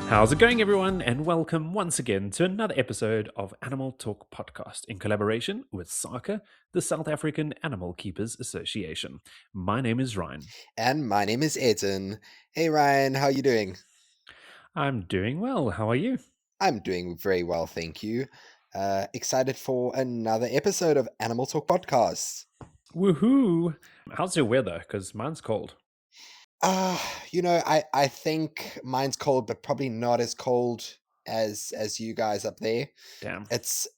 How's it going, everyone? And welcome once again to another episode of Animal Talk Podcast in collaboration with SACA, the South African Animal Keepers Association. My name is Ryne. And my name is Ayrton. Hey Ryan, how are you doing? I'm doing well. How are you? I'm doing very well, thank you. Excited for another episode of Animal Talk Podcast. Woohoo! How's your weather? Because mine's cold. I think mine's cold, but probably not as cold as you guys up there. Damn.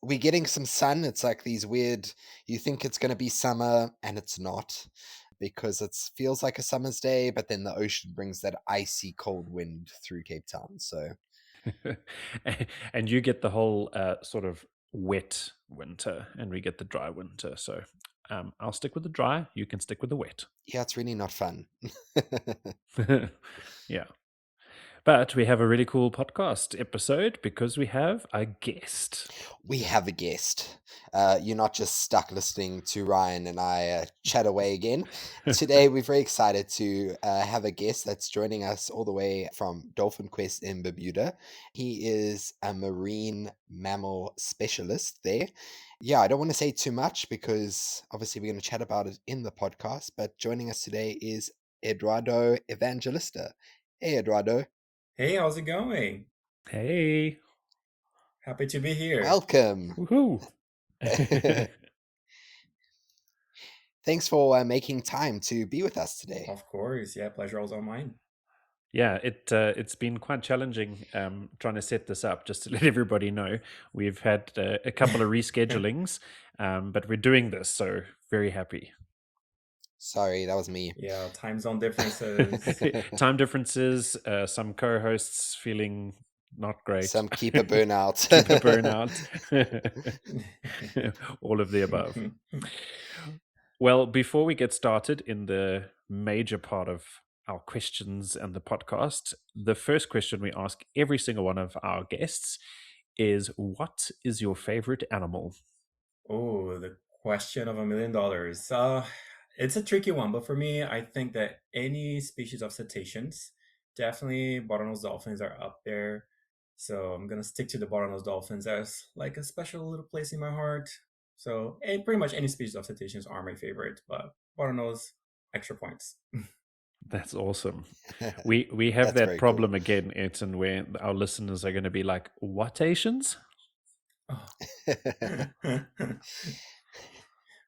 We're getting some sun. It's like these weird, you think it's gonna be summer and it's not, because it feels like a summer's day, but then the ocean brings that icy cold wind through Cape Town. So And you get the whole sort of wet winter, and we get the dry winter. So I'll stick with the dry. You can stick with the wet. yeah, it's really not fun. Yeah. But we have a really cool podcast episode because we have a guest. We have a guest. You're not just stuck listening to Ryan and I chat away again. Today, we're very excited to have a guest that's joining us all the way from Dolphin Quest in Bermuda. He is a marine mammal specialist there. Yeah, I don't want to say too much because obviously we're going to chat about it in the podcast, but joining us today is Eduardo Evangelista. Hey, Eduardo. Hey, how's it going? Hey. Happy to be here. Welcome. Woohoo. Thanks for making time to be with us today. Of course, yeah, pleasure was all mine. Yeah, it's been quite challenging trying to set this up. Just to let everybody know, we've had a couple of reschedulings, but we're doing this, so very happy. Sorry, that was me. Yeah, time zone differences. Time differences, some co-hosts feeling not great. Some keeper burnout. Keeper burnout. All of the above. Well, before we get started in the major part of our questions and the podcast, the first question we ask every single one of our guests is, what is your favorite animal? Oh, the question of $1 million. It's a tricky one, but for me, I think that any species of cetaceans, definitely bottlenose dolphins are up there. So I'm gonna stick to the bottlenose dolphins as like a special little place in my heart. So pretty much any species of cetaceans are my favorite, but bottlenose, extra points. That's awesome. We have That's that very problem cool. again, Ayrton, where our listeners are going to be like, what Asians? Oh.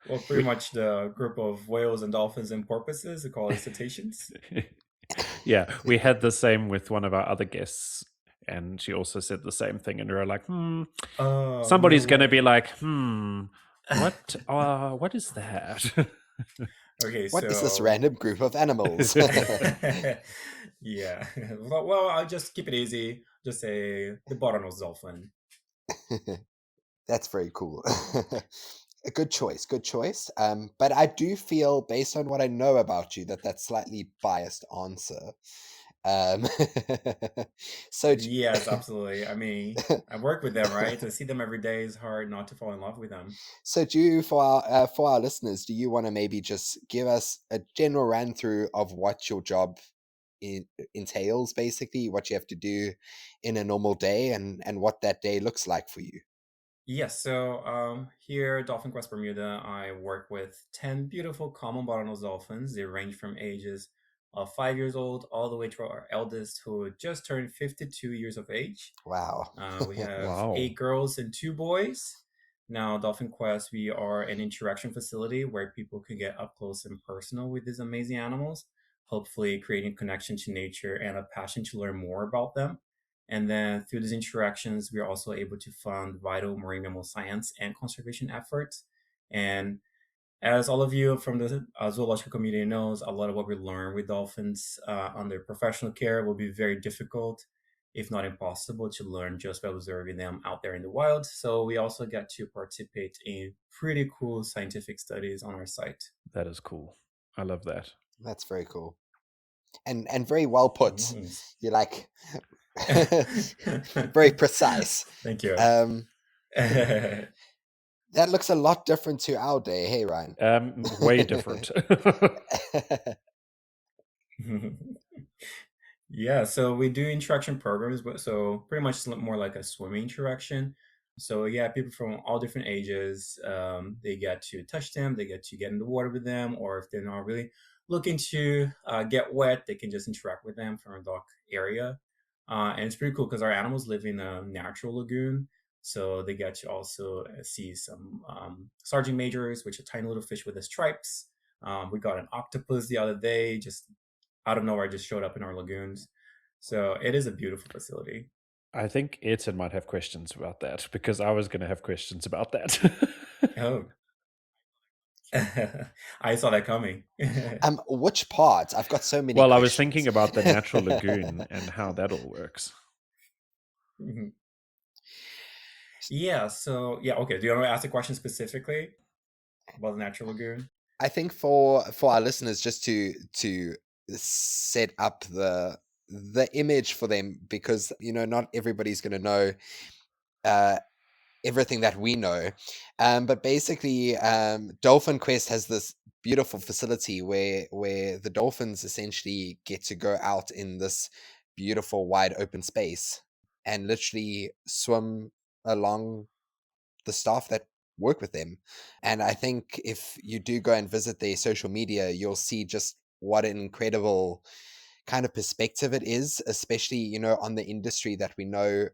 Well, pretty much the group of whales and dolphins and porpoises, they call it cetaceans. Yeah, we had the same with one of our other guests, and she also said the same thing, and we were like, somebody's going to be like, what is that? Okay, What is this random group of animals? Yeah. Well, I'll just keep it easy. Just say the bottlenose dolphin. That's very cool. A good choice, good choice. But I do feel, based on what I know about you, that's slightly biased answer. So Yes, absolutely. I mean, I work with them, right? To see them every day is hard not to fall in love with them. So, for our listeners, do you want to maybe just give us a general run through of what your job entails, basically, what you have to do in a normal day, and what that day looks like for you? Yes, so here at Dolphin Quest Bermuda, I work with 10 beautiful common bottlenose dolphins. They range from ages of 5 years old all the way to our eldest, who just turned 52 years of age. Wow. We have Wow. 8 girls and 2 boys. Now, Dolphin Quest, we are an interaction facility where people can get up close and personal with these amazing animals, hopefully creating connection to nature and a passion to learn more about them. And then through these interactions, we are also able to fund vital marine mammal science and conservation efforts. And as all of you from the zoological community knows, a lot of what we learn with dolphins under professional care will be very difficult, if not impossible, to learn just by observing them out there in the wild. So we also get to participate in pretty cool scientific studies on our site. That is cool. I love that. That's very cool. And very well put. Mhm. You're like very precise. Thank you. That looks a lot different to our day. Hey, Ryan. Way different. Yeah, so we do interaction programs, but so pretty much it's more like a swimming interaction. So yeah, people from all different ages, they get to touch them, they get to get in the water with them, or if they're not really looking to get wet, they can just interact with them from a dock area. And it's pretty cool because our animals live in a natural lagoon, so they get to also see some sergeant majors, which are tiny little fish with the stripes. We got an octopus the other day, just out of nowhere, just showed up in our lagoons. So it is a beautiful facility. I think Ayrton might have questions about that because I was going to have questions about that. Oh, I saw that coming. Which part? I've got so many Well, I was thinking questions. about the natural lagoon and how that all works. Mhm. Yeah, so yeah, okay. Do you want to ask a question specifically about the natural lagoon? I think for our listeners, just to set up the image for them, because not everybody's going to know uh, everything that we know. But basically, Dolphin Quest has this beautiful facility where the dolphins essentially get to go out in this beautiful wide open space and literally swim along the staff that work with them. And I think if you do go and visit their social media, you'll see just what an incredible kind of perspective it is, especially on the industry that we know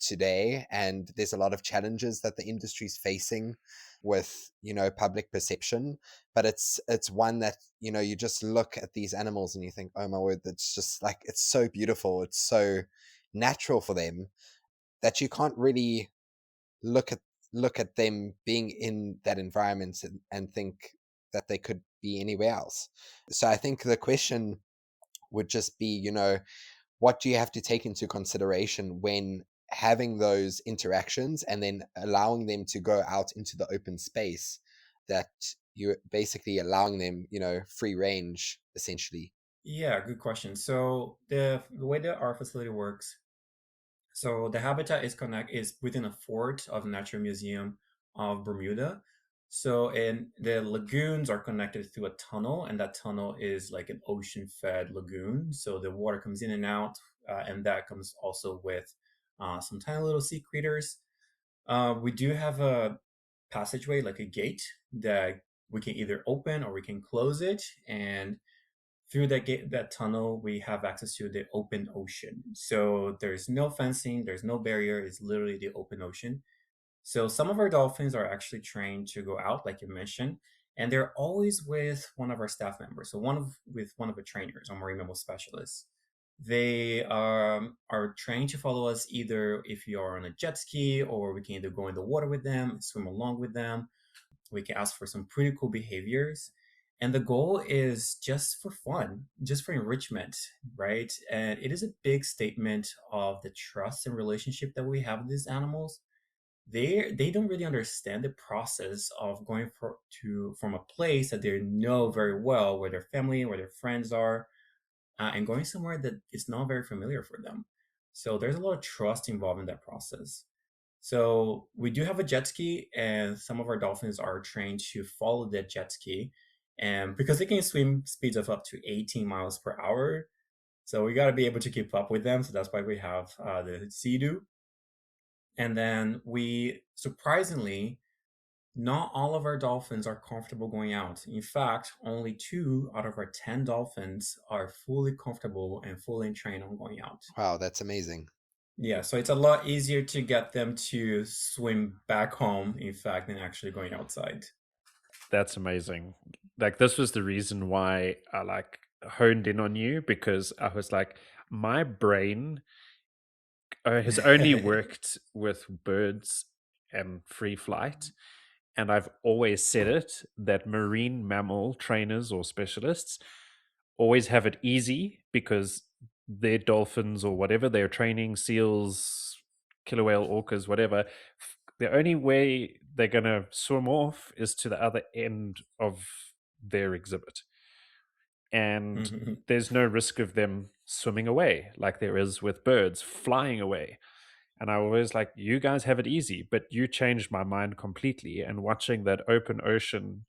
today. And there's a lot of challenges that the industry's facing with public perception, but it's one that you just look at these animals and you think, oh my word, that's just like, it's so beautiful, it's so natural for them that you can't really look at them being in that environment and think that they could be anywhere else. So I think the question would just be, what do you have to take into consideration when having those interactions and then allowing them to go out into the open space, that you're basically allowing them, free range essentially? Yeah, good question. So the way that our facility works, so the habitat is within a fort of the Natural Museum of Bermuda. So and the lagoons are connected through a tunnel, and that tunnel is like an ocean-fed lagoon. So the water comes in and out, and that comes also with some tiny little sea creatures. We do have a passageway, like a gate, that we can either open or we can close it, and through that gate, that tunnel, we have access to the open ocean. So there's no fencing, there's no barrier. It's literally the open ocean. So some of our dolphins are actually trained to go out, like you mentioned, and they're always with one of our staff members. So with one of the trainers, or Marine Mammal Specialists. They are trained to follow us either if you are on a jet ski, or we can either go in the water with them, swim along with them. We can ask for some pretty cool behaviors. And the goal is just for fun, just for enrichment, right? And it is a big statement of the trust and relationship that we have with these animals. They don't really understand the process of going from a place that they know very well, where their family, where their friends are, and going somewhere that is not very familiar for them. So there's a lot of trust involved in that process. So we do have a jet ski, and some of our dolphins are trained to follow that jet ski, and because they can swim speeds of up to 18 miles per hour, so we got to be able to keep up with them. So that's why we have the Sea-Doo. And then we surprisingly, not all of our dolphins are comfortable going out. In fact, only 2 out of our 10 dolphins are fully comfortable and fully trained on going out. Wow, that's amazing. Yeah, so it's a lot easier to get them to swim back home, in fact, than actually going outside. That's amazing. Like, this was the reason why I like honed in on you, because I was like, my brain has only worked with birds and free flight. And I've always said it, that marine mammal trainers or specialists always have it easy because their dolphins or whatever they're training, seals, killer whale, orcas, whatever, the only way they're going to swim off is to the other end of their exhibit. And there's no risk of them swimming away like there is with birds flying away. And I was like, you guys have it easy, but you changed my mind completely. And watching that open ocean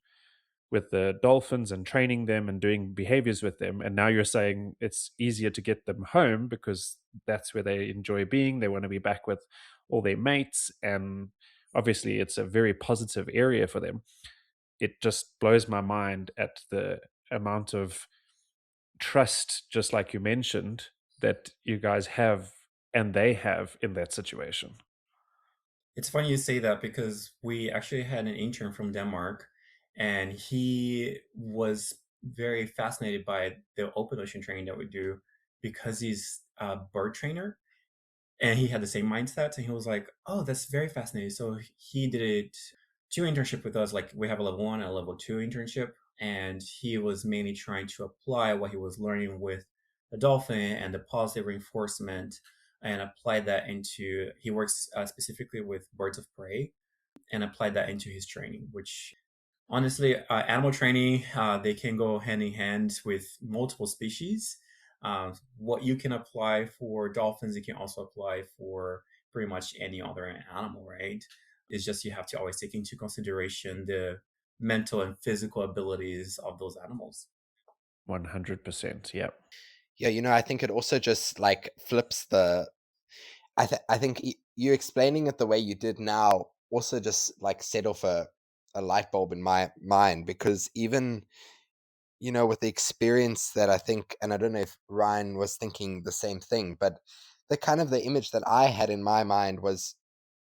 with the dolphins and training them and doing behaviors with them. And now you're saying it's easier to get them home because that's where they enjoy being. They want to be back with all their mates. And obviously, it's a very positive area for them. It just blows my mind at the amount of trust, just like you mentioned, that you guys have and they have in that situation. It's funny you say that because we actually had an intern from Denmark, and he was very fascinated by the open ocean training that we do because he's a bird trainer and he had the same mindset. And he was like, "Oh, that's very fascinating." So he did two internship with us. Like we have a level 1 and a level 2 internship, and he was mainly trying to apply what he was learning with the dolphin and the positive reinforcement and apply that into. He works specifically with birds of prey and applied that into his training, which honestly, animal training, they can go hand in hand with multiple species. What you can apply for dolphins, you can also apply for pretty much any other animal, right? It's just you have to always take into consideration the mental and physical abilities of those animals. 100%. Yeah. Yeah, I think it also just like flips the. I think you explaining it the way you did now also just like set off a light bulb in my mind, because even with the experience that I think, and I don't know if Ryan was thinking the same thing, but the image that I had in my mind was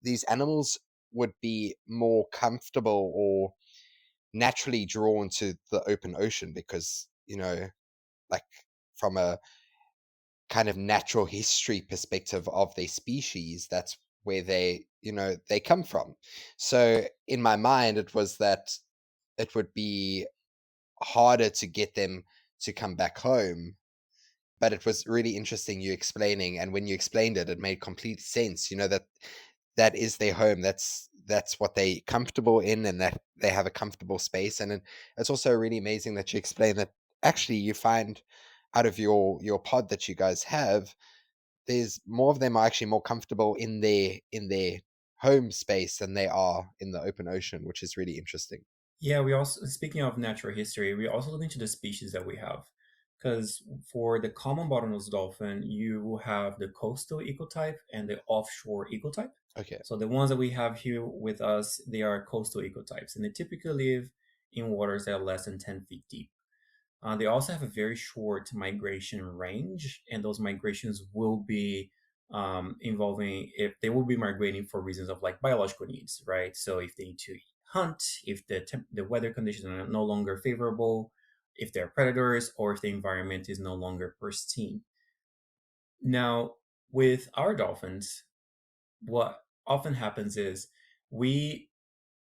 these animals would be more comfortable or naturally drawn to the open ocean because, like from a kind of natural history perspective of their species, that's where they come from. So in my mind, it was that it would be harder to get them to come back home. But it was really interesting you explaining, and when you explained it, it made complete sense. That is their home. That's what they comfortable in, and that they have a comfortable space. And it's also really amazing that you explain that actually you find out of your pod that you guys have, there's more of them are actually more comfortable in their home space than they are in the open ocean, which is really interesting. Yeah, we also, speaking of natural history, we also look into the species that we have. Because for the common bottlenose dolphin, you have the coastal ecotype and the offshore ecotype. Okay. So the ones that we have here with us, they are coastal ecotypes, and they typically live in waters that are less than 10 feet deep. They also have a very short migration range, and those migrations will be involving, if they will be migrating for reasons of like biological needs, right? So if they need to hunt, if the weather conditions are no longer favorable, if they're predators, or if the environment is no longer pristine. Now, with our dolphins, what often happens is we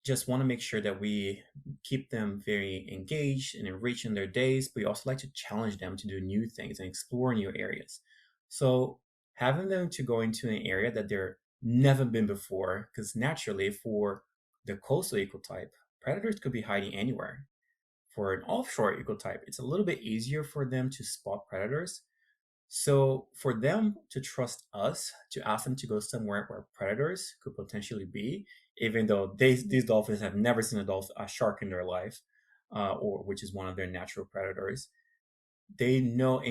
just want to make sure that we keep them very engaged and enrich in their days, but we also like to challenge them to do new things and explore new areas. So having them to go into an area that they're never been before, because naturally for the coastal ecotype, predators could be hiding anywhere. For an offshore ecotype, it's a little bit easier for them to spot predators. So for them to trust us to ask them to go somewhere where predators could potentially be, even though these dolphins have never seen a shark in their life, or which is one of their natural predators, they know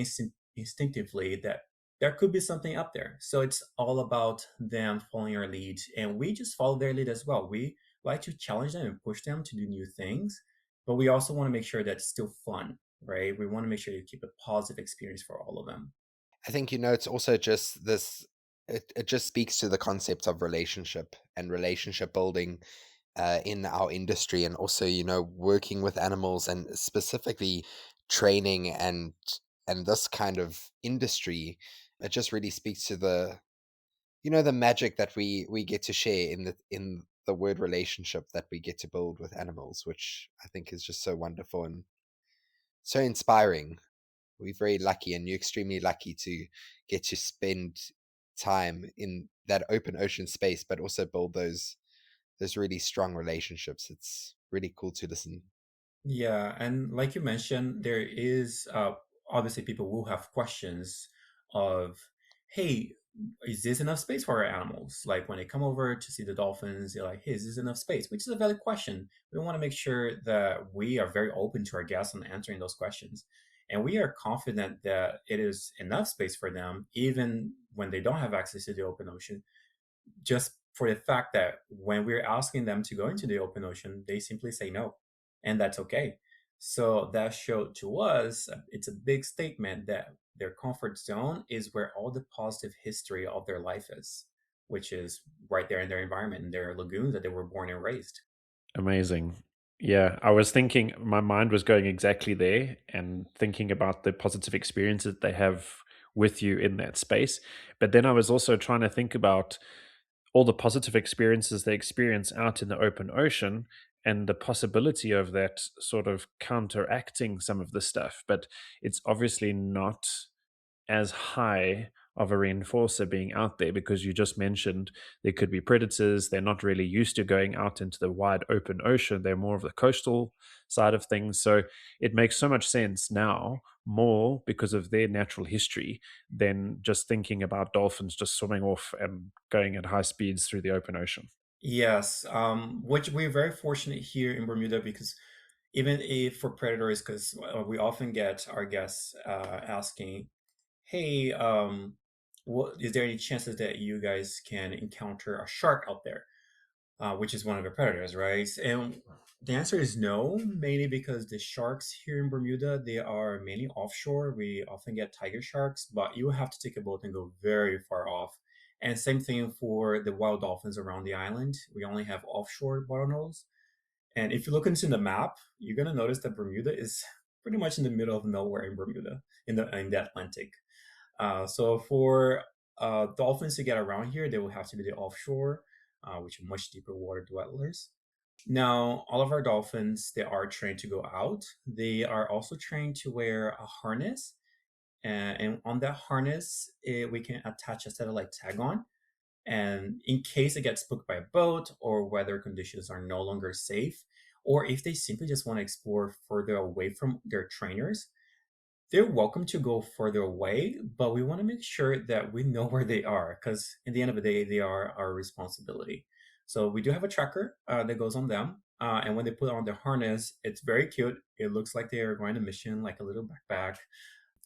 instinctively that there could be something up there. So it's all about them following our lead, and we just follow their lead as well. We like to challenge them and push them to do new things, but we also want to make sure that it's still fun, right? We want to make sure you keep a positive experience for all of them. I think it's also just this. It just speaks to the concept of relationship and relationship building in our industry, and also working with animals, and specifically training and this kind of industry. It just really speaks to the magic that we get to share in the word relationship that we get to build with animals, which I think is just so wonderful and so inspiring. We're very lucky, and you're extremely lucky to get to spend time in that open ocean space, but also build those really strong relationships. It's really cool to listen. Yeah, and like you mentioned, there is obviously people will have questions of, hey, is this enough space for our animals? Like when they come over to see the dolphins, they're like, hey, is this enough space? Which is a valid question. We want to make sure that we are very open to our guests on answering those questions. And we are confident that it is enough space for them, even when they don't have access to the open ocean, just for the fact that when we're asking them to go into the open ocean, they simply say no, and that's okay. So that showed to us it's a big statement that their comfort zone is where all the positive history of their life is, which is right there in their environment, in their lagoons that they were born and raised. Amazing. Yeah, I was thinking, my mind was going exactly there and thinking about the positive experiences they have with you in that space. But then I was also trying to think about all the positive experiences they experience out in the open ocean and the possibility of that sort of counteracting some of the stuff. But it's obviously not as high of a reinforcer being out there, because you just mentioned there could be predators. They're not really used to going out into the wide open ocean. They're more of the coastal side of things. So it makes so much sense now, more because of their natural history, than just thinking about dolphins just swimming off and going at high speeds through the open ocean. Yes, which we're very fortunate here in Bermuda because even if for predators, because we often get our guests asking, hey, what is there any chances that you guys can encounter a shark out there, which is one of the predators, right? And the answer is no, mainly because the sharks here in Bermuda, they are mainly offshore. We often get tiger sharks, but you have to take a boat and go very far off. And same thing for the wild dolphins around the island. We only have offshore bottlenose. And if you look into the map, you're gonna notice that Bermuda is pretty much in the middle of nowhere in Bermuda, in the Atlantic. So for dolphins to get around here, they will have to be the offshore, which are much deeper water dwellers. Now, all of our dolphins, they are trained to go out. They are also trained to wear a harness. And on that harness, we can attach a satellite tag on. And in case it gets spooked by a boat or weather conditions are no longer safe, or if they simply just want to explore further away from their trainers, they're welcome to go further away, but we want to make sure that we know where they are because, in the end of the day, they are our responsibility. So, we do have a tracker that goes on them. And when they put on their harness, it's very cute. It looks like they are going on a mission, like a little backpack.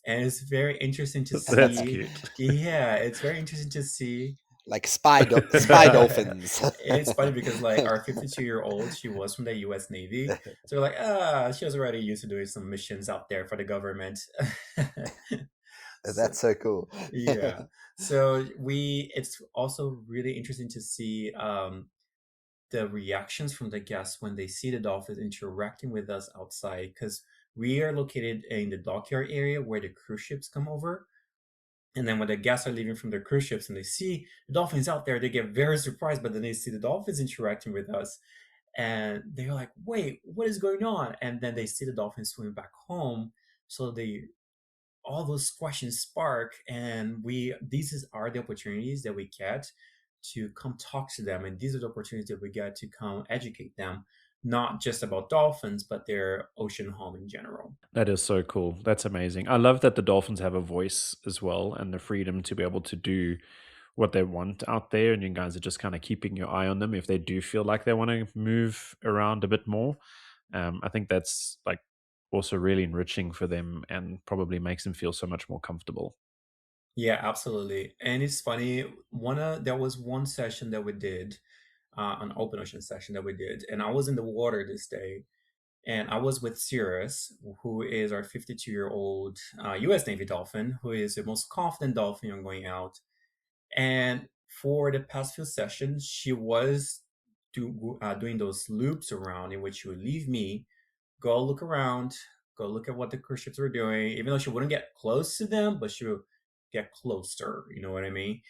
And it's very interesting to That's see. cute. Yeah, it's very interesting to see. Like spy dolphins. It's funny because like our 52-year-old, she was from the U.S. Navy, so we're like, she was already used to doing some missions out there for the government. So, That's so cool. yeah, so it's also really interesting to see the reactions from the guests when they see the dolphins interacting with us outside because we are located in the dockyard area where the cruise ships come over. And then when the guests are leaving from their cruise ships and they see the dolphins out there, they get very surprised, but then they see the dolphins interacting with us. And they're like, wait, what is going on? And then they see the dolphins swim back home. So all those questions spark. And are the opportunities that we get to come talk to them. And these are the opportunities that we get to come educate them, not just about dolphins, but their ocean home in general. That is so cool. That's amazing. I love that the dolphins have a voice as well and the freedom to be able to do what they want out there. And you guys are just kind of keeping your eye on them if they do feel like they want to move around a bit more. I think that's like also really enriching for them and probably makes them feel so much more comfortable. Yeah, absolutely. And it's funny, there was one session that we did, an open ocean session that we did, and I was in the water this day, and I was with Cirrus, who is our 52-year-old U.S. Navy dolphin, who is the most confident dolphin on going out. And for the past few sessions, she was doing those loops around in which she would leave me, go look around, go look at what the cruise ships were doing, even though she wouldn't get close to them, but she would get closer. You know what I mean?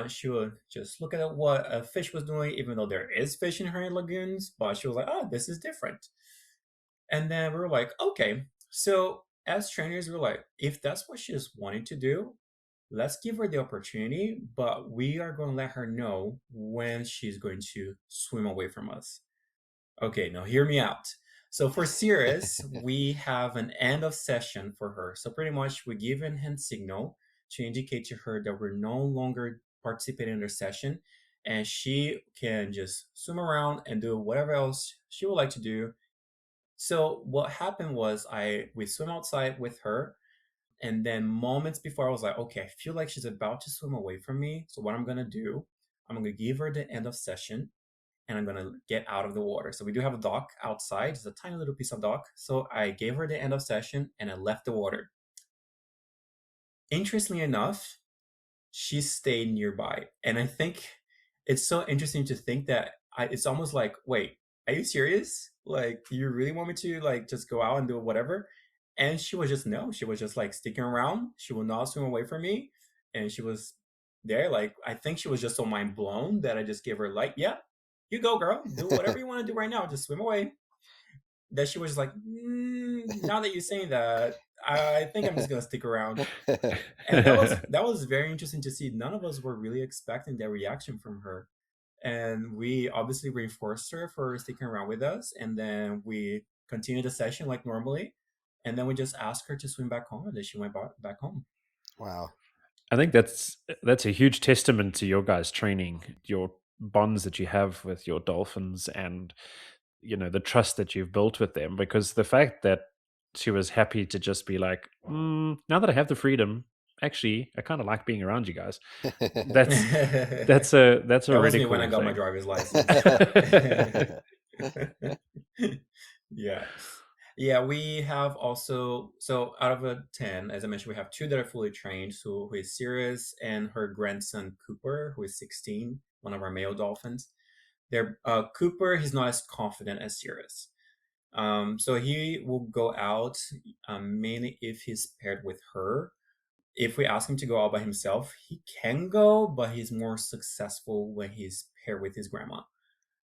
She would just look at what a fish was doing, even though there is fish in her lagoons, but she was like, oh, this is different. And then we were like, okay. So as trainers, we were like, if that's what she's wanting to do, let's give her the opportunity, but we are going to let her know when she's going to swim away from us. Okay, now hear me out. So for Cirrus, we have an end of session for her. So pretty much we give a hand signal. to indicate to her that we're no longer participating in their session, and she can just swim around and do whatever else she would like to do. So what happened was we swim outside with her, and then moments before I was like, okay, I feel like she's about to swim away from me. So what I'm gonna do, I'm gonna give her the end of session, and I'm gonna get out of the water. So we do have a dock outside. It's a tiny little piece of dock. So I gave her the end of session and I left the water. Interestingly enough, she stayed nearby. And I think it's so interesting to think that it's almost like, wait, are you serious? Like, you really want me to like just go out and do whatever? And she was just no. She was just like sticking around. She will not swim away from me, and she was there. Like, I think she was just so mind blown that I just gave her like, yeah, you go, girl, do whatever you want to do right now. Just swim away. That she was like, now that you're saying that, I think I'm just gonna stick around. And that was very interesting to see. None of us were really expecting that reaction from her, and we obviously reinforced her for sticking around with us, and then we continued the session like normally, and then we just asked her to swim back home, and then she went back home. Wow. I think that's a huge testament to your guys' training, your bonds that you have with your dolphins, and the trust that you've built with them. Because the fact that she was happy to just be like, now that I have the freedom, actually, I kind of like being around you guys. That's that's a That was really me cool when I got my thing. driver's license. Yeah. Yeah, we have also, so out of a 10, as I mentioned, we have two that are fully trained, who is Sirius and her grandson Cooper, who is 16, one of our male dolphins. Cooper, he's not as confident as Sirius. So he will go out mainly if he's paired with her. If we ask him to go out by himself, he can go, but he's more successful when he's paired with his grandma.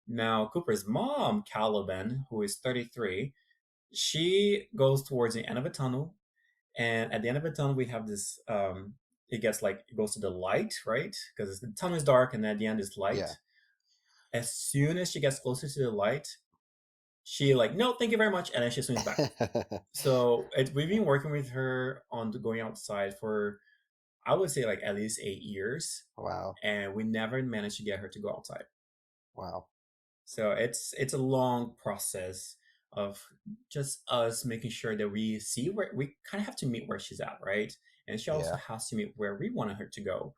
Now, Cooper's mom, Caliban, who is 33, she goes towards the end of a tunnel, and at the end of the tunnel we have this it gets like it goes to the light, right? Because the tunnel is dark and at the end is light. Yeah. As soon as she gets closer to the light, she like, no, thank you very much, and then she swims back. So we've been working with her on going outside for, I would say, like at least 8 years, Wow. and we never managed to get her to go outside. Wow. So it's a long process of just us making sure that we see where we kind of have to meet where she's at, right? And she also Yeah. has to meet where we wanted her to go.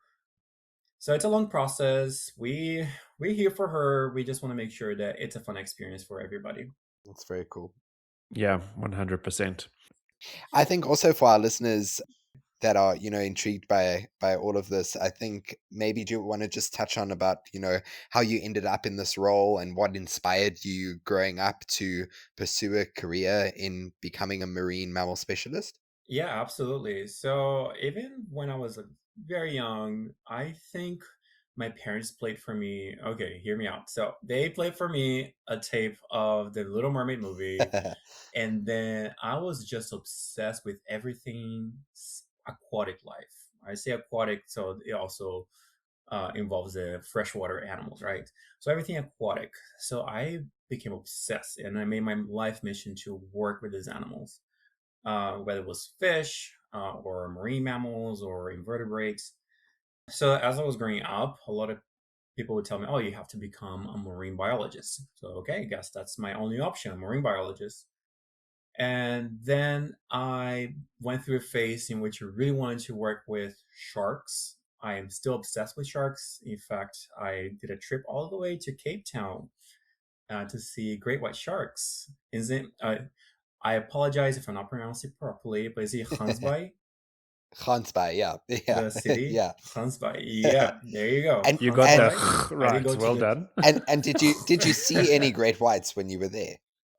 So it's a long process. We're here for her. We just want to make sure that it's a fun experience for everybody. That's very cool. Yeah, 100%. I think also for our listeners that are intrigued by all of this, I think maybe do you want to just touch on about how you ended up in this role and what inspired you growing up to pursue a career in becoming a marine mammal specialist? Yeah, absolutely. So even when I was very young, I think my parents played for me. Okay, hear me out. So they played for me a tape of the Little Mermaid movie, and then I was just obsessed with everything aquatic life. I say aquatic, so it also involves the freshwater animals, right? So everything aquatic. So I became obsessed, and I made my life mission to work with these animals, whether it was fish or marine mammals or invertebrates. So as I was growing up, a lot of people would tell me, "Oh, you have to become a marine biologist." So okay, I guess that's my only option, a marine biologist. And then I went through a phase in which I really wanted to work with sharks. I am still obsessed with sharks. In fact, I did a trip all the way to Cape Town to see great white sharks. Is it? I apologize if I'm not pronouncing it properly, but is it Hansby? Hansby, yeah. Yeah. The city? Yeah. Hansby. Yeah, there you go. And You got that Hansby. I did right. go to Well the. done. and did you see any great whites when you were there?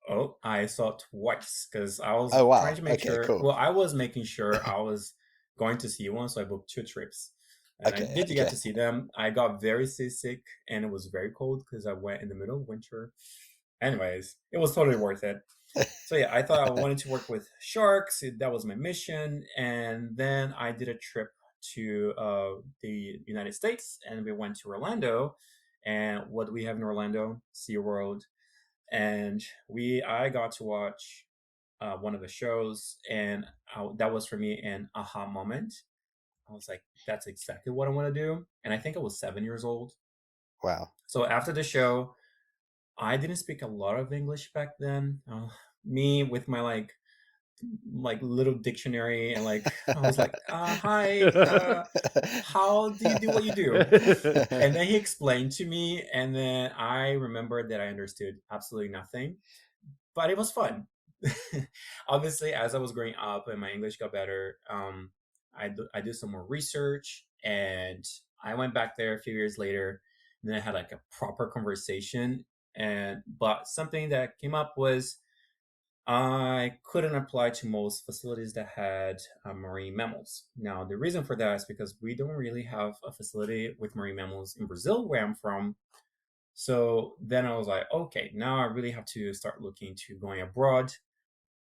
Oh, I saw it twice because I was Oh trying wow. to make Okay, sure. cool. Well, I was making sure I was going to see one, so I booked two trips. And I did get Okay. to see them. I got very seasick and it was very cold because I went in the middle of winter. Anyways, it was totally worth it. So yeah, I thought I wanted to work with sharks. That was my mission. And then I did a trip to the United States, and we went to Orlando. And what do we have in Orlando? SeaWorld. And I got to watch one of the shows, and that was for me an aha moment. I was like, that's exactly what I want to do. And I think I was 7 years old. Wow. So after the show, I didn't speak a lot of English back then. Me with my like little dictionary, and like I was like, hi, how do you do what you do? And then he explained to me, and then I remembered that I understood absolutely nothing, but it was fun. Obviously, as I was growing up and my English got better, I did some more research, and I went back there a few years later, and then I had like a proper conversation. And but something that came up was I couldn't apply to most facilities that had marine mammals. Now, the reason for that is because we don't really have a facility with marine mammals in Brazil, where I'm from. So then I was like, okay, now I really have to start looking to going abroad.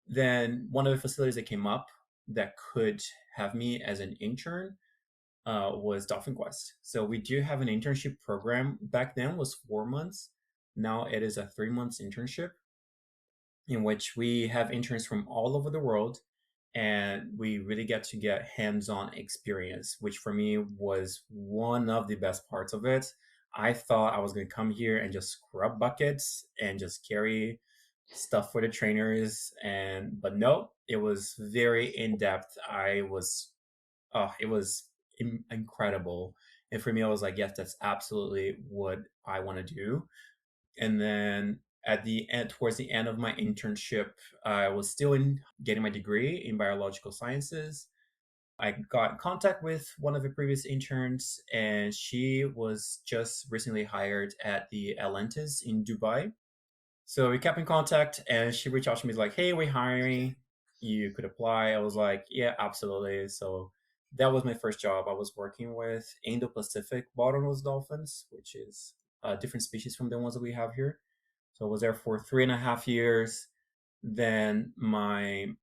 Then one of the facilities that came up that could have me as an intern was Dolphin Quest. So we do have an internship program. Back then was 4 months. Now it is a 3 months internship in which we have interns from all over the world, and we really get to get hands-on experience, which for me was one of the best parts of it. I thought I was going to come here and just scrub buckets and just carry stuff for the trainers, and but no, it was very in-depth. It was incredible. And for me, I was like, yes, that's absolutely what I want to do. And then at the end, towards the end of my internship, I was still in getting my degree in biological sciences. I got in contact with one of the previous interns, and she was just recently hired at the Atlantis in Dubai. So we kept in contact, and she reached out to me like, "Hey, we're hiring. You could apply." I was like, "Yeah, absolutely." So that was my first job. I was working with Indo-Pacific bottlenose dolphins, which is a different species from the ones that we have here. So I was there for 3.5 years. Then I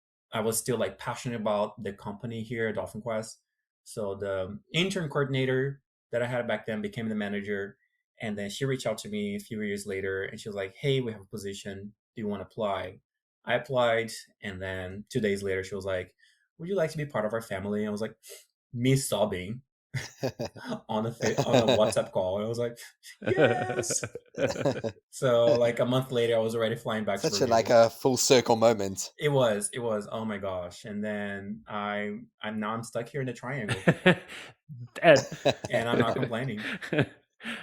was still like passionate about the company here, Dolphin Quest. So the intern coordinator that I had back then became the manager. And then she reached out to me a few years later, and she was like, "Hey, we have a position. Do you want to apply?" I applied. And then 2 days later, she was like, "Would you like to be part of our family?" I was like, me sobbing on a WhatsApp call. I was like, "Yes." So like a month later, I was already flying back to Such a Bermuda. a full circle moment. It was. Oh my gosh! And then I'm stuck here in the triangle, and, and I'm not complaining.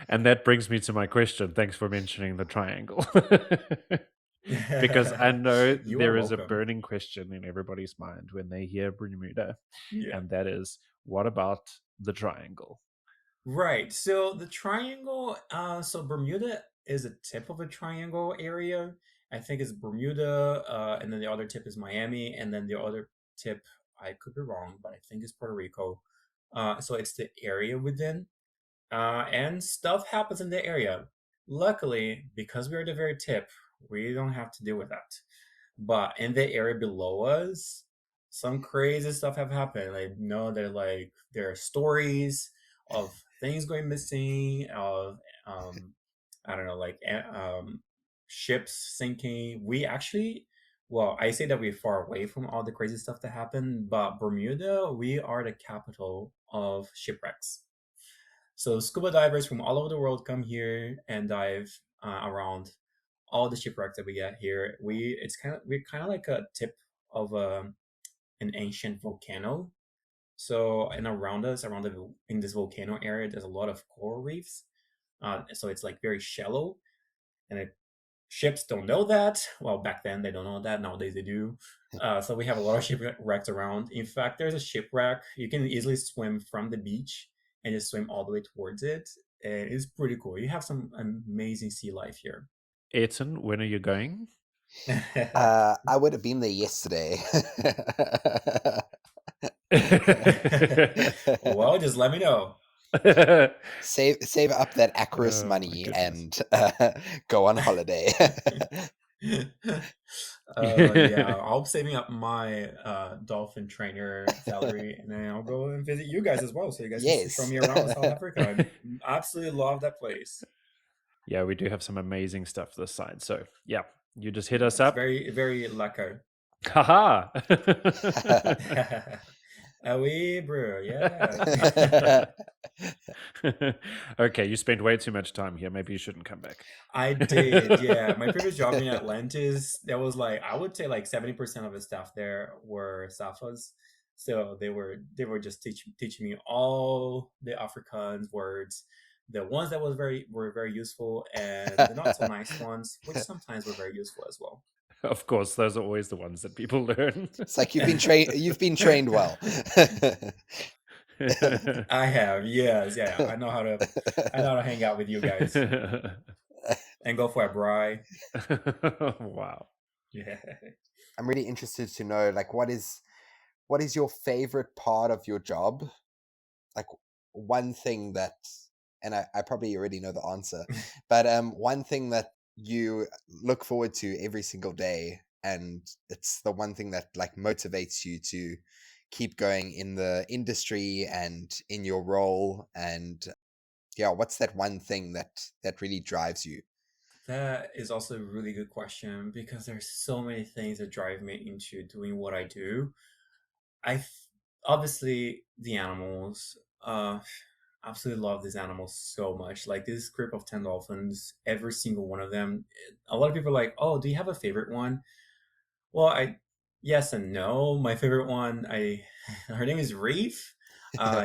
and that brings me to my question. Thanks for mentioning the triangle. Because I know You are there is a welcome. burning question in everybody's mind when they hear Bermuda, Yeah. and that is, what about the triangle? Right. So the triangle, so Bermuda is a tip of a triangle area. I think it's Bermuda, and then the other tip is Miami, and then the other tip, I could be wrong, but I think it's Puerto Rico. So it's the area within, and stuff happens in the area. Luckily, because we're at the very tip, we don't have to deal with that. But in the area below us, some crazy stuff have happened. I know that like there are stories of things going missing, of I don't know, like ships sinking. We actually, well, I say that we're far away from all the crazy stuff that happened, but Bermuda, we are the capital of shipwrecks. So scuba divers from all over the world come here and dive around all the shipwrecks that we get here. We're kind of like a tip of an ancient volcano. So and around us, in this volcano area, there's a lot of coral reefs. So it's like very shallow, and ships don't know that. Well, back then they don't know that. Nowadays they do. So we have a lot of shipwrecks around. In fact, there's a shipwreck. You can easily swim from the beach and just swim all the way towards it. And it's pretty cool. You have some amazing sea life here. Ayrton, when are you going? I would have been there yesterday. Well, just let me know. Save up that Acris Oh, my money goodness. and go on holiday. Yeah, I'll be saving up my dolphin trainer salary, and then I'll go and visit you guys as well, so you guys can show Yes. me around South Africa. I absolutely love that place. Yeah, we do have some amazing stuff this side. So yeah, you just hit us It's up. very, very lekker. Haha. Oui, bro. Yeah. Okay, you spent way too much time here. Maybe you shouldn't come back. I did, yeah. My previous job in Atlantis, there was like I would say like 70% of the staff there were Safas. So they were just teaching me all the Afrikaans words, the ones that were very useful, and the not so nice ones, which sometimes were very useful as well. Of course, those are always the ones that people learn. It's like you've been trained well. I have, yes, yeah. I know how to hang out with you guys and go for a braai. Wow. Yeah. I'm really interested to know, like, what is your favorite part of your job? Like, one thing that, and I probably already know the answer, but one thing that you look forward to every single day, and it's the one thing that like motivates you to keep going in the industry and in your role. And yeah, what's that one thing that really drives you? That is also a really good question because there's so many things that drive me into doing what I do. Obviously the animals. Absolutely love these animals so much. Like this group of 10 dolphins, every single one of them. A lot of people are like, "Oh, do you have a favorite one?" Well, I yes and no. My favorite one, I her name is Reef.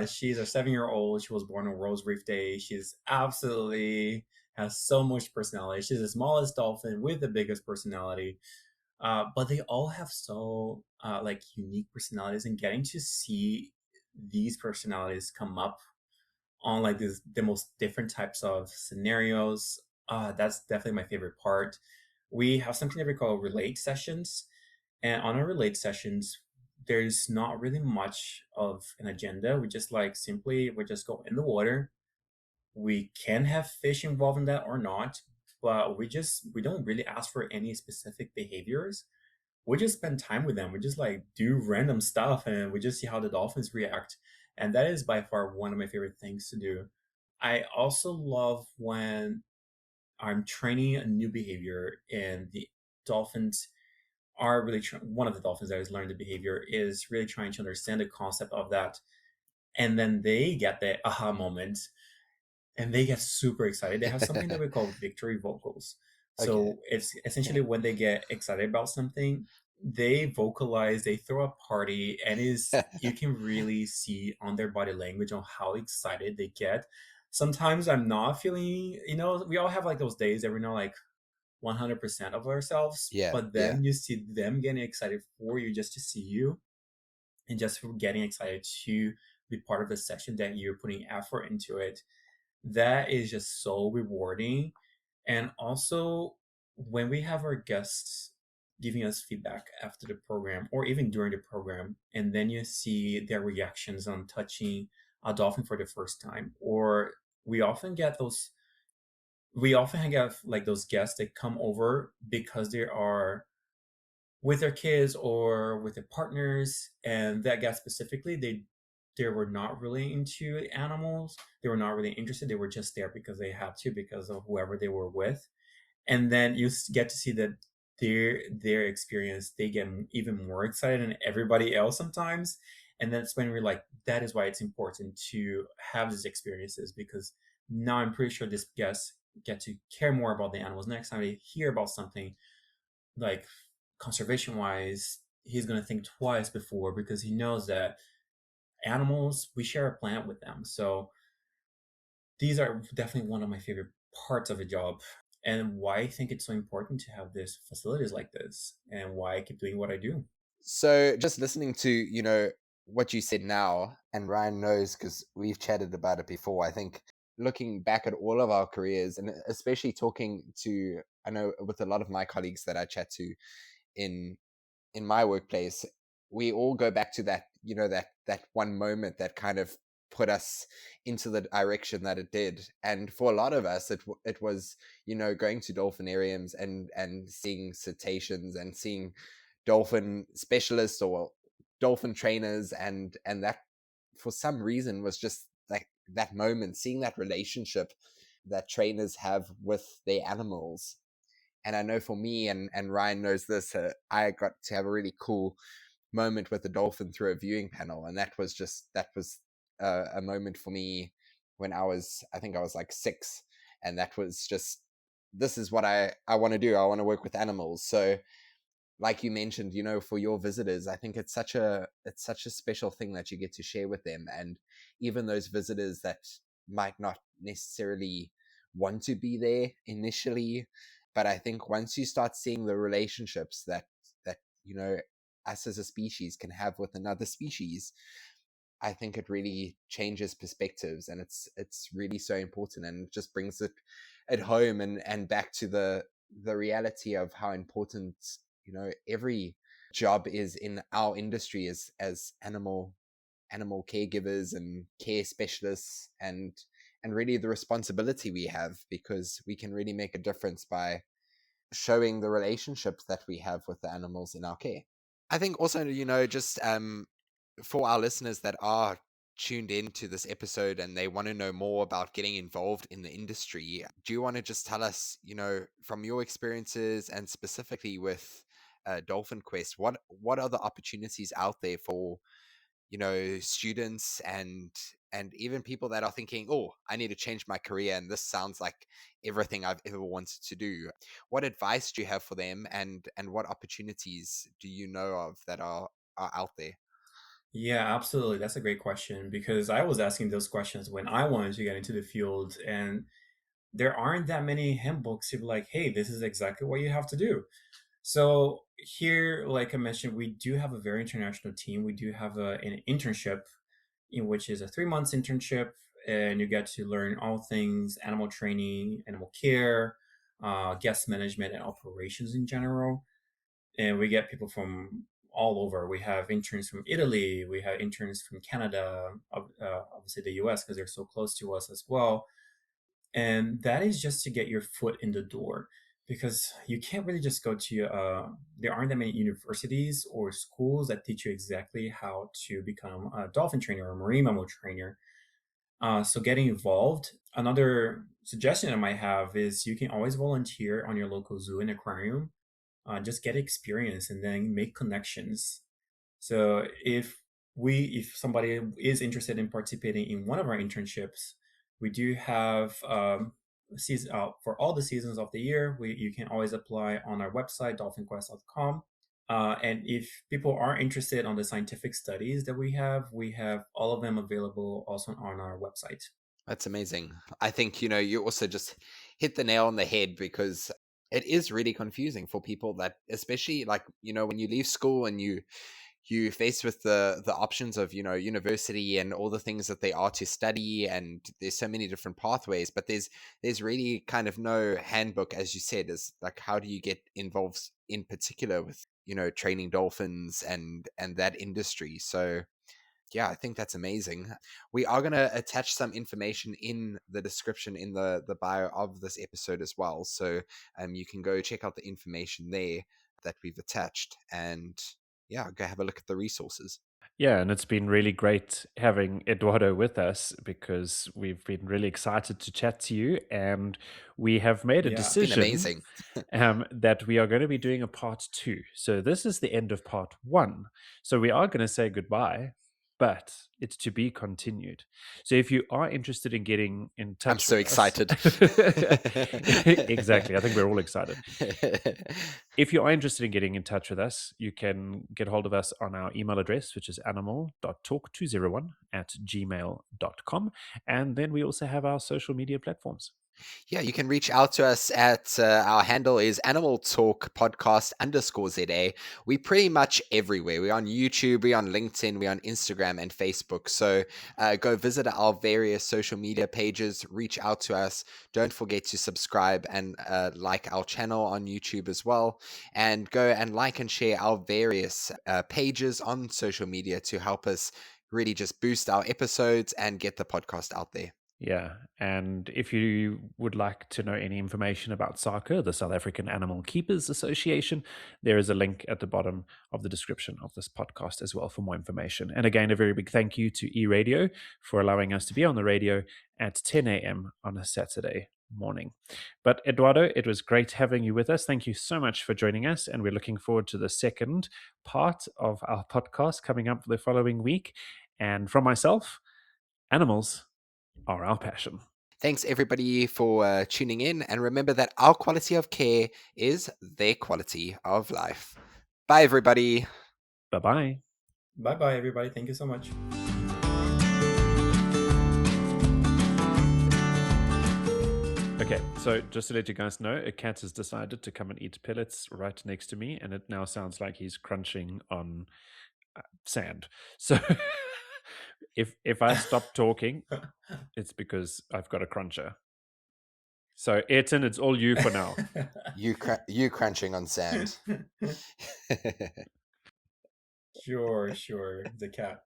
She's a 7-year-old. She was born on Rose Reef Day. She's absolutely has so much personality. She's the smallest dolphin with the biggest personality. But they all have so like unique personalities, and getting to see these personalities come up on like the most different types of scenarios. That's definitely my favorite part. We have something that we call relate sessions, and on our relate sessions, there's not really much of an agenda. We just go in the water. We can have fish involved in that or not, but we don't really ask for any specific behaviors. We just spend time with them. We just like do random stuff and we just see how the dolphins react. And that is by far one of my favorite things to do. I also love when I'm training a new behavior and the dolphins are really one of the dolphins that has learned the behavior is really trying to understand the concept of that, and then they get the aha moment and they get super excited. They have something that we call victory vocals. Okay. So it's essentially when they get excited about something, they vocalize, they throw a party, and is you can really see on their body language on how excited they get. Sometimes I'm not feeling, we all have like those days that we're not like 100% of ourselves, Yeah, but yeah. then you see them getting excited for you just to see you and just for getting excited to be part of the section that you're putting effort into it. That is just so rewarding. And also, when we have our guests giving us feedback after the program or even during the program, and then you see their reactions on touching a dolphin for the first time, or we often get those we often get like those guests that come over because they are with their kids or with their partners, and that guest specifically, they were not really into animals. They were not really interested. They were just there because they had to, because of whoever they were with. And then you get to see that their experience, they get even more excited than everybody else sometimes. And that's when we're like, that is why it's important to have these experiences, because now I'm pretty sure this guest get to care more about the animals. Next time they hear about something like conservation wise, he's going to think twice before, because he knows that animals, we share a planet with them. So these are definitely one of my favorite parts of a job, and why I think it's so important to have these facilities like this, and why I keep doing what I do. So just listening to, what you said now, and Ryan knows because we've chatted about it before, I think looking back at all of our careers, and especially talking to, I know with a lot of my colleagues that I chat to in my workplace, we all go back to that, that one moment that kind of put us into the direction that it did. And for a lot of us, it was, going to dolphinariums and seeing cetaceans and seeing dolphin specialists or dolphin trainers, and that for some reason was just like that moment, seeing that relationship that trainers have with their animals. And I know for me, and Ryan knows this, I got to have a really cool moment with a dolphin through a viewing panel, and that was a moment for me when I think I was like 6, and that was just, this is what I want to do. I want to work with animals. So like you mentioned, for your visitors, I think it's such a special thing that you get to share with them. And even those visitors that might not necessarily want to be there initially, but I think once you start seeing the relationships that us as a species can have with another species, I think it really changes perspectives, and it's really so important, and it just brings it at home and back to the reality of how important every job is in our industry as animal caregivers and care specialists, and really the responsibility we have, because we can really make a difference by showing the relationships that we have with the animals in our care. I think also, just for our listeners that are tuned into this episode and they want to know more about getting involved in the industry, do you want to just tell us, from your experiences and specifically with Dolphin Quest, what are the opportunities out there for students and even people that are thinking, oh, I need to change my career and this sounds like everything I've ever wanted to do? What advice do you have for them, and what opportunities do you know of that are out there? Yeah, absolutely. That's a great question, because I was asking those questions when I wanted to get into the field, and there aren't that many handbooks to be like, hey, this is exactly what you have to do. So here, like I mentioned, we do have a very international team. We do have an internship, in which is a 3 months internship, and you get to learn all things animal training, animal care, guest management, and operations in general. And we get people from all over. We have interns from Italy. We have interns from Canada, obviously the US, because they're so close to us as well. And that is just to get your foot in the door, because you can't really just go to, there aren't that many universities or schools that teach you exactly how to become a dolphin trainer or a marine mammal trainer. So getting involved. Another suggestion I might have is you can always volunteer on your local zoo and aquarium. Just get experience and then make connections. So if somebody is interested in participating in one of our internships, we do have season for all the seasons of the year. You can always apply on our website, dolphinquest.com. And if people are interested on the scientific studies that we have all of them available also on our website. That's amazing. I think, you also just hit the nail on the head, because it is really confusing for people that, especially like, when you leave school and you faced with the options of, university and all the things that they are to study, and there's so many different pathways, but there's really kind of no handbook, as you said, as like, how do you get involved in particular with, training dolphins and that industry. So yeah, I think that's amazing. We are going to attach some information in the description, in the bio of this episode as well. So you can go check out the information there that we've attached, and yeah, go have a look at the resources. Yeah, and it's been really great having Eduardo with us, because we've been really excited to chat to you, and we have made a Yeah. It's been decision amazing. that we are going to be doing a part 2. So this is the end of part 1. So we are going to say goodbye, but it's to be continued. So if you are interested in getting in touch, I'm so with us- excited. Exactly. I think we're all excited. If you are interested in getting in touch with us, you can get hold of us on our email address, which is animal.talk201@gmail.com. And then we also have our social media platforms. Yeah, you can reach out to us at our handle is Animal Talk Podcast _ZA. We pretty much everywhere. We're on YouTube, we're on LinkedIn, we're on Instagram and Facebook. So go visit our various social media pages, reach out to us. Don't forget to subscribe and like our channel on YouTube as well. And go and like and share our various pages on social media to help us really just boost our episodes and get the podcast out there. Yeah, and if you would like to know any information about SACA, the South African Animal Keepers Association, there is a link at the bottom of the description of this podcast as well for more information. And again, a very big thank you to eRadio for allowing us to be on the radio at 10 a.m. on a Saturday morning. But Eduardo, it was great having you with us. Thank you so much for joining us. And we're looking forward to the second part of our podcast coming up the following week. And from myself, animals are our passion. Thanks, everybody, for tuning in. And remember that our quality of care is their quality of life. Bye, everybody. Bye-bye. Bye-bye, everybody. Thank you so much. Okay, so just to let you guys know, a cat has decided to come and eat pellets right next to me, and it now sounds like he's crunching on sand. So if I stop talking, it's because I've got a cruncher. So Ayrton, it's all you for now. You crunching on sand. Sure. The cat.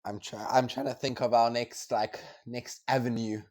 I'm trying to think of our next avenue.